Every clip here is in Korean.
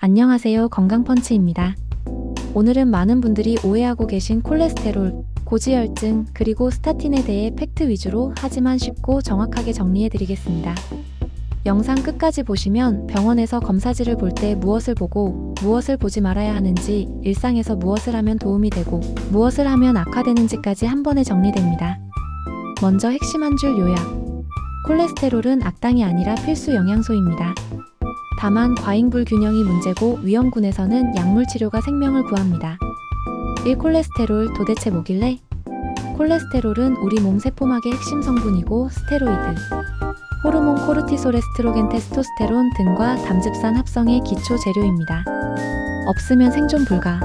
안녕하세요. 건강펀치입니다. 오늘은 많은 분들이 오해하고 계신 콜레스테롤, 고지혈증, 그리고 스타틴에 대해 팩트 위주로 하지만 쉽고 정확하게 정리해드리겠습니다. 영상 끝까지 보시면 병원에서 검사지를 볼 때 무엇을 보고 무엇을 보지 말아야 하는지, 일상에서 무엇을 하면 도움이 되고 무엇을 하면 악화되는지까지 한 번에 정리됩니다. 먼저 핵심 한 줄 요약. 콜레스테롤은 악당이 아니라 필수 영양소입니다. 다만 과잉 불균형이 문제고 위험군에서는 약물 치료가 생명을 구합니다. 1. 콜레스테롤 도대체 뭐길래? 콜레스테롤은 우리 몸 세포막의 핵심 성분이고 스테로이드, 호르몬 코르티솔, 에스트로겐, 테스토스테론 등과 담즙산 합성의 기초 재료입니다. 없으면 생존 불가.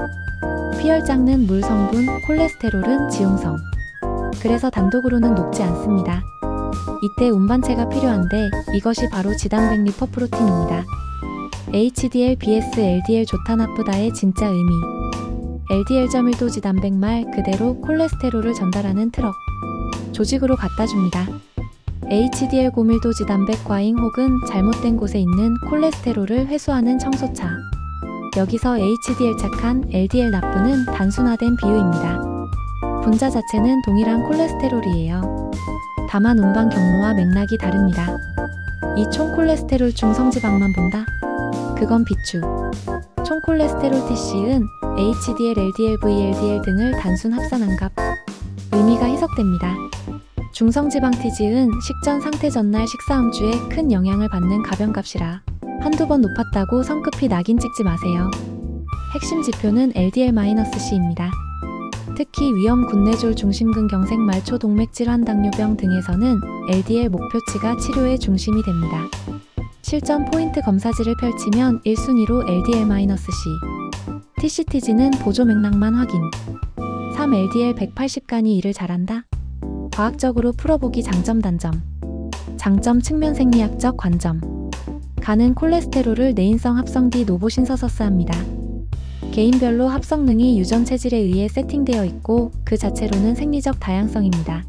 피혈장는 물 성분, 콜레스테롤은 지용성. 그래서 단독으로는 녹지 않습니다. 이때 운반체가 필요한데 이것이 바로 지단백 리포프로틴입니다. HDL vs LDL 좋다 나쁘다의 진짜 의미. LDL.1도 지단백 말 그대로 콜레스테롤을 전달하는 트럭, 조직으로 갖다줍니다. HDL 고밀도 지단백 과잉 혹은 잘못된 곳에 있는 콜레스테롤을 회수하는 청소차. 여기서 HDL 착한, LDL 나쁘는 단순화된 비유입니다. 분자 자체는 동일한 콜레스테롤이에요. 다만 운반 경로와 맥락이 다릅니다. 이 총 콜레스테롤 중 성지방만 본다? 그건 비추. 총 콜레스테롤 TC은 HDL, LDL, VLDL 등을 단순 합산한 값. 의미가 희석됩니다. 중성지방 TG은 식전 상태 전날 식사음주에 큰 영향을 받는 가변값이라 한두 번 높았다고 성급히 낙인 찍지 마세요. 핵심 지표는 LDL-C입니다. 특히 위험 군뇌졸, 중심근 경색, 말초, 동맥질환, 당뇨병 등에서는 LDL 목표치가 치료의 중심이 됩니다. 실전 포인트 검사지를 펼치면 1순위로 LDL-C, TCTG는 보조 맥락만 확인. 3. LDL 180간이 일을 잘한다? 과학적으로 풀어보기. 장점, 단점. 장점 측면 생리학적 관점. 간은 콜레스테롤을 내인성 합성 디노보신서서스합니다. 개인별로 합성능이 유전 체질에 의해 세팅되어 있고 그 자체로는 생리적 다양성입니다.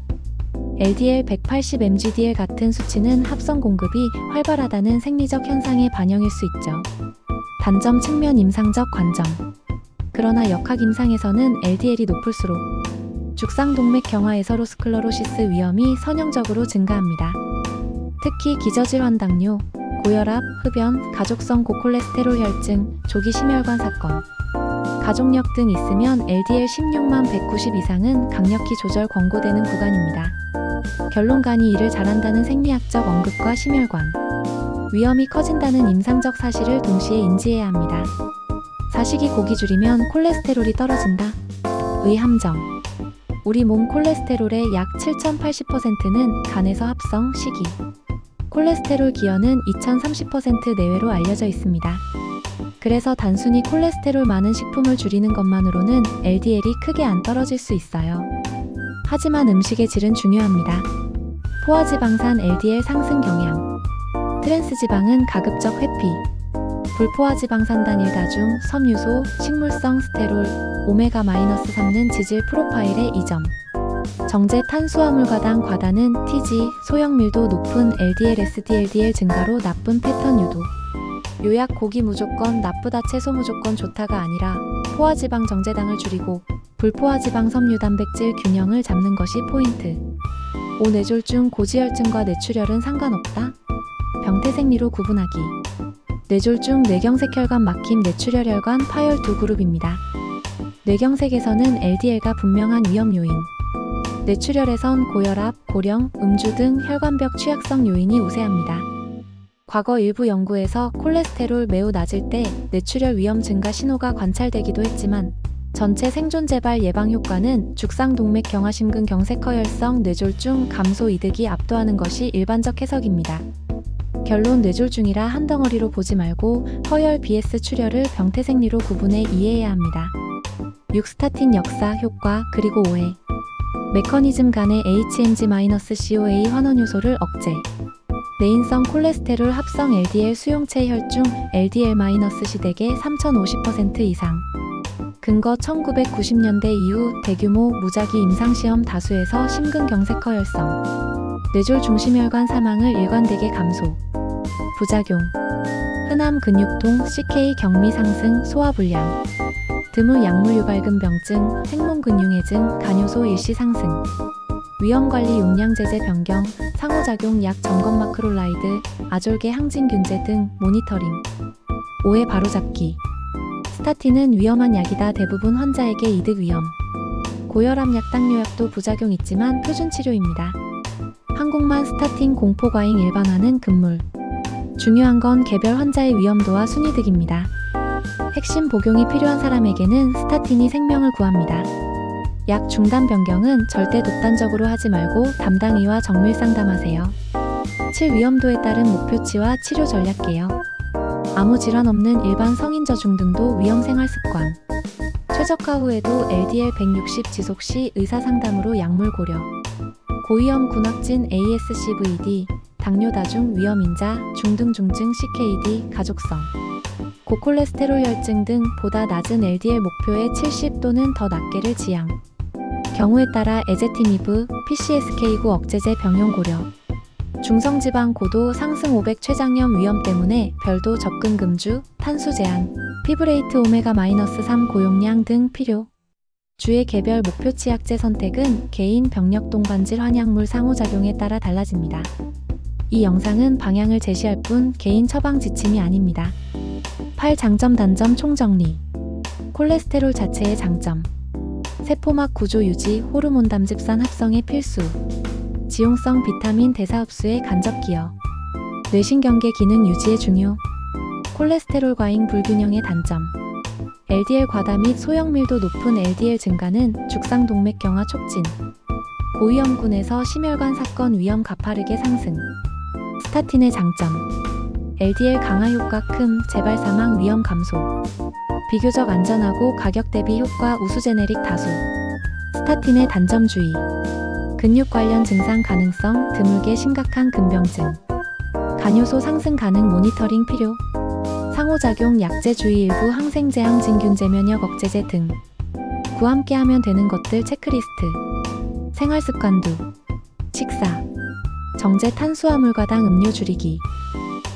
LDL 180mgdl 같은 수치는 합성 공급이 활발하다는 생리적 현상의 반영일 수 있죠. 단점 측면 임상적 관점. 그러나 역학 임상에서는 LDL이 높을수록 죽상동맥 경화, 에서로스클러로시스 위험이 선형적으로 증가합니다. 특히 기저질환, 당뇨, 고혈압, 흡연, 가족성 고콜레스테롤 혈증, 조기 심혈관 사건, 가족력 등 있으면 LDL 16만 190 이상은 강력히 조절 권고되는 구간입니다. 결론, 간이 일을 잘한다는 생리학적 언급과 심혈관 위험이 커진다는 임상적 사실을 동시에 인지해야 합니다. 사식이 고기 줄이면 콜레스테롤이 떨어진다? 의 함정. 우리 몸 콜레스테롤의 약 7080%는 간에서 합성, 식이. 콜레스테롤 기여는 2030% 내외로 알려져 있습니다. 그래서 단순히 콜레스테롤 많은 식품을 줄이는 것만으로는 LDL이 크게 안 떨어질 수 있어요. 하지만 음식의 질은 중요합니다. 포화지방산 LDL 상승 경향. 트랜스지방은 가급적 회피. 불포화지방산 단일 다중, 섬유소, 식물성 스테롤, 오메가-3는 지질 프로파일의 이점. 정제 탄수화물가당 과다는 TG, 소형 밀도 높은 LDL, SDLDL 증가로 나쁜 패턴 유도. 요약, 고기 무조건 나쁘다, 채소 무조건 좋다가 아니라 포화지방 정제당을 줄이고 불포화지방 섬유 단백질 균형을 잡는 것이 포인트. 5. 뇌졸중, 고지혈증과 뇌출혈은 상관없다? 병태생리로 구분하기. 뇌졸중, 뇌경색, 혈관 막힘, 뇌출혈, 혈관 파열 두 그룹입니다. 뇌경색에서는 LDL가 분명한 위험 요인, 뇌출혈에선 고혈압, 고령, 음주 등 혈관벽 취약성 요인이 우세합니다. 과거 일부 연구에서 콜레스테롤 매우 낮을 때 뇌출혈 위험 증가 신호가 관찰되기도 했지만 전체 생존 재발 예방 효과는 죽상동맥 경화, 심근 경색, 허혈성 뇌졸중 감소 이득이 압도하는 것이 일반적 해석입니다. 결론, 뇌졸중이라 한 덩어리로 보지 말고 허혈 vs 출혈을 병태생리로 구분해 이해해야 합니다. 6. 스타틴 역사, 효과, 그리고 오해. 메커니즘, 간의 HMG-CoA 환원요소를 억제. 내인성 콜레스테롤 합성 LDL 수용체 혈중 LDL- 시대계 3050% 이상. 근거 1990년대 이후 대규모 무작위 임상시험 다수에서 심근경색, 허혈성 뇌졸 중심혈관 사망을 일관되게 감소. 부작용. 하남 근육통, CK 경미 상승, 소화불량, 드물 약물 유발근병증, 생문근융해증, 간효소 일시 상승, 위험관리 용량 제재 변경, 상호작용 약 점검 마크롤라이드, 아졸계 항진균제 등 모니터링. 오해 바로잡기. 스타틴은 위험한 약이다. 대부분 환자에게 이득 위험. 고혈압 약, 당뇨약도 부작용 있지만 표준 치료입니다. 한국만 스타틴 공포 과잉 일반화는 금물. 중요한 건 개별 환자의 위험도와 순이득입니다. 핵심 복용이 필요한 사람에게는 스타틴이 생명을 구합니다. 약 중단 변경은 절대 독단적으로 하지 말고 담당의와 정밀 상담하세요. 7. 위험도에 따른 목표치와 치료 전략 개요. 아무 질환 없는 일반 성인 저중 등도 위험 생활 습관. 최저가 후에도 LDL 160 지속 시 의사 상담으로 약물 고려. 고위험 군악진 ASCVD, 당뇨 다중 위험인자, 중등중증 CKD, 가족성, 고콜레스테롤 혈증 등 보다 낮은 LDL 목표의 70 또는 더 낮게를 지향. 경우에 따라 에제티니브, PCSK9 억제제 병용 고려. 중성지방 고도 상승 500 췌장염 위험 때문에 별도 접근 금주, 탄수 제한, 피브레이트 오메가-3 고용량 등 필요. 주의 개별 목표치 약제 선택은 개인 병력 동반질 환약물 상호작용에 따라 달라집니다. 이 영상은 방향을 제시할 뿐 개인 처방 지침이 아닙니다. 8. 장점 단점 총정리. 콜레스테롤 자체의 장점. 세포막 구조 유지, 호르몬 담즙산 합성의 필수. 지용성 비타민 대사 흡수에 간접 기여. 뇌신경계 기능 유지에 중요. 콜레스테롤 과잉 불균형의 단점. LDL 과다 및 소형밀도 높은 LDL 증가는 죽상동맥경화 촉진. 고위험군에서 심혈관 사건 위험 가파르게 상승. 스타틴의 장점. LDL 강화 효과 큼, 재발 사망 위험 감소. 비교적 안전하고 가격 대비 효과 우수 제네릭 다수. 스타틴의 단점 주의. 근육 관련 증상 가능성, 드물게 심각한 근병증. 간효소 상승 가능 모니터링 필요. 상호작용 약제 주의 일부 항생제 항진균제 면역 억제제 등. 구 함께하면 되는 것들 체크리스트. 생활습관도. 식사. 정제 탄수화물 과당 음료 줄이기.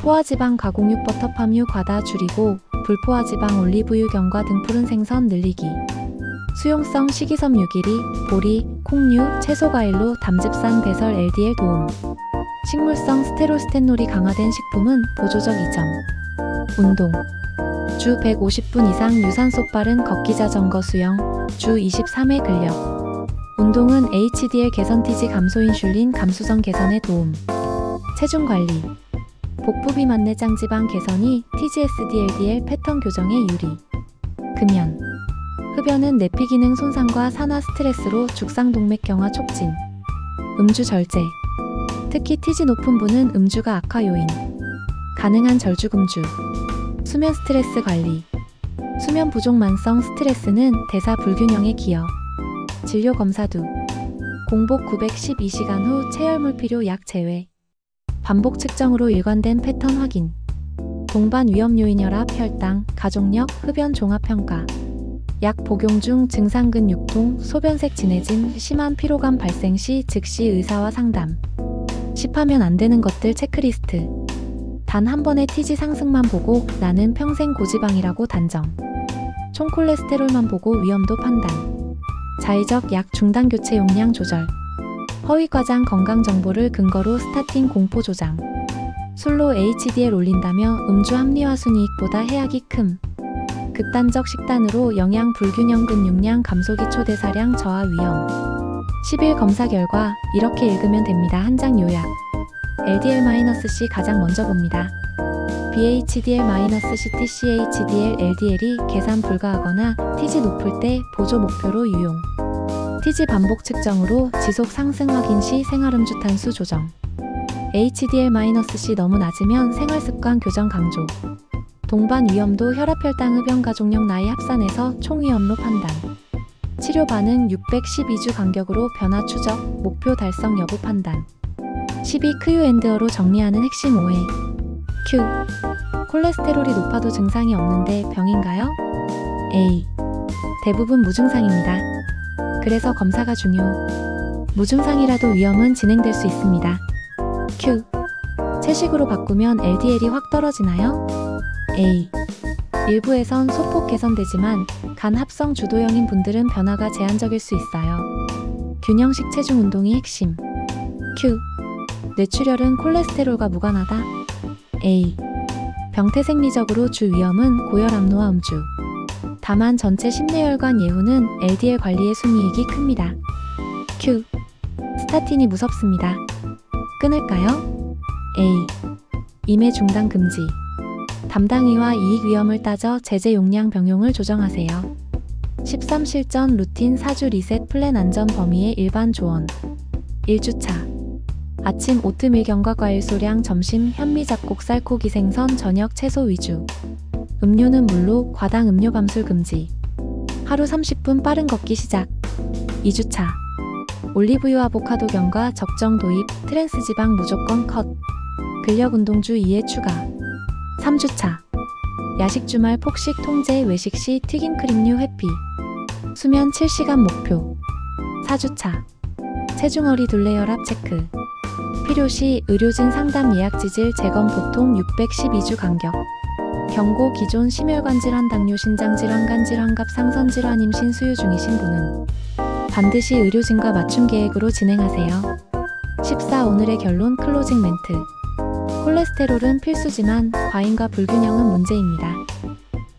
포화지방 가공육 버터 팜유 과다 줄이고 불포화지방 올리브유 견과 등 푸른 생선 늘리기. 수용성 식이섬 유기리, 보리, 콩류, 채소과일로 담즙산 배설 LDL 도움. 식물성 스테롤스테놀이 강화된 식품은 보조적 2점. 운동. 주 150분 이상 유산소 빠른 걷기 자전거 수영, 주 23회 근력. 운동은 HDL 개선 TG 감소 인슐린 감수성 개선에 도움. 체중 관리. 복부 비만 내장 지방 개선이 TGSD LDL 패턴 교정에 유리. 금연. 흡연은 내피 기능 손상과 산화 스트레스로 죽상동맥경화 촉진. 음주 절제. 특히 TG 높은 분은 음주가 악화 요인. 가능한 절주금주. 수면 스트레스 관리. 수면 부족 만성 스트레스는 대사 불균형에 기여. 진료 검사두. 공복 912시간 후 체열물 필요 약 제외. 반복 측정으로 일관된 패턴 확인. 동반 위험 요인 혈압, 혈당, 가족력, 흡연 종합평가. 약 복용 중 증상근 육통, 소변색 진해짐, 심한 피로감 발생 시 즉시 의사와 상담. 10하면 안 되는 것들 체크리스트. 단 한 번의 TG 상승만 보고 나는 평생 고지방이라고 단정. 총 콜레스테롤만 보고 위험도 판단. 자의적 약 중단 교체 용량 조절. 허위 과장 건강 정보를 근거로 스타틴 공포 조장. 술로 HDL 올린다며 음주 합리화 순이익보다 해악이 큼. 극단적 식단으로 영양 불균형 근육량 감소 기초 대사량 저하 위험. 10일 검사 결과 이렇게 읽으면 됩니다. 한 장 요약. LDL-C 가장 먼저 봅니다. VHDL-CT CHDL LDL이 계산 불가하거나 TG 높을 때 보조 목표로 유용. TG 반복 측정으로 지속 상승 확인 시 생활음주 탄수 조정. HDL-C 너무 낮으면 생활습관 교정 강조. 동반 위험도 혈압, 혈당, 흡연, 가족력, 나이 합산해서 총 위험로 판단. 치료 반응 612주 간격으로 변화 추적, 목표 달성 여부 판단. 12. Q&A로 정리하는 핵심 오해. Q. 콜레스테롤이 높아도 증상이 없는데 병인가요? A. 대부분 무증상입니다. 그래서 검사가 중요. 무증상이라도 위험은 진행될 수 있습니다. Q. 채식으로 바꾸면 LDL이 확 떨어지나요? A. 일부에선 소폭 개선되지만 간 합성 주도형인 분들은 변화가 제한적일 수 있어요. 균형식 체중 운동이 핵심. Q. 뇌출혈은 콜레스테롤과 무관하다. A. 병태생리적으로 주 위험은 고혈압노화 음주. 다만 전체 심뇌혈관 예후는 LDL 관리의 순이익이 큽니다. Q. 스타틴이 무섭습니다. 끊을까요? A. 임해 중단 금지. 담당의와 이익 위험을 따져 제재 용량 병용을 조정하세요. 13 실전 루틴 4주 리셋 플랜 안전 범위의 일반 조언. 1주차. 아침 오트밀 견과 과일 소량, 점심 현미 잡곡 쌀코기 생선, 저녁 채소 위주. 음료는 물로 과당 음료 밤술 금지. 하루 30분 빠른 걷기 시작. 2주차. 올리브유 아보카도 견과 적정 도입, 트랜스 지방 무조건 컷. 근력 운동주 2회 추가. 3주차. 야식 주말 폭식 통제, 외식 시 튀긴 크림류 회피. 수면 7시간 목표. 4주차. 체중어리 둘레 혈압 체크. 필요시 의료진 상담 예약 지질 재검 보통 612주 간격. 경고 기존 심혈관 질환, 당뇨, 신장 질환, 간 질환, 갑상선 질환, 임신 수유 중이신 분은 반드시 의료진과 맞춤 계획으로 진행하세요. 14. 오늘의 결론 클로징 멘트. 콜레스테롤은 필수지만 과잉과 불균형은 문제입니다.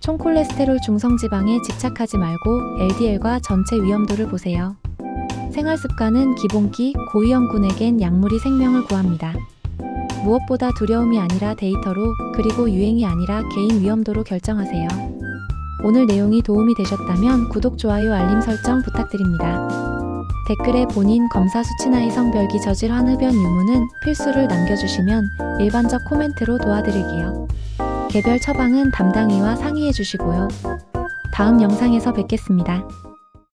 총 콜레스테롤 중성지방에 집착하지 말고 LDL과 전체 위험도를 보세요. 생활습관은 기본기, 고위험군에겐 약물이 생명을 구합니다. 무엇보다 두려움이 아니라 데이터로, 그리고 유행이 아니라 개인 위험도로 결정하세요. 오늘 내용이 도움이 되셨다면 구독, 좋아요, 알림 설정 부탁드립니다. 댓글에 본인 검사 수치나 이성별기 저질환 흡연 유무는 필수를 남겨주시면 일반적 코멘트로 도와드릴게요. 개별 처방은 담당의와 상의해 주시고요. 다음 영상에서 뵙겠습니다.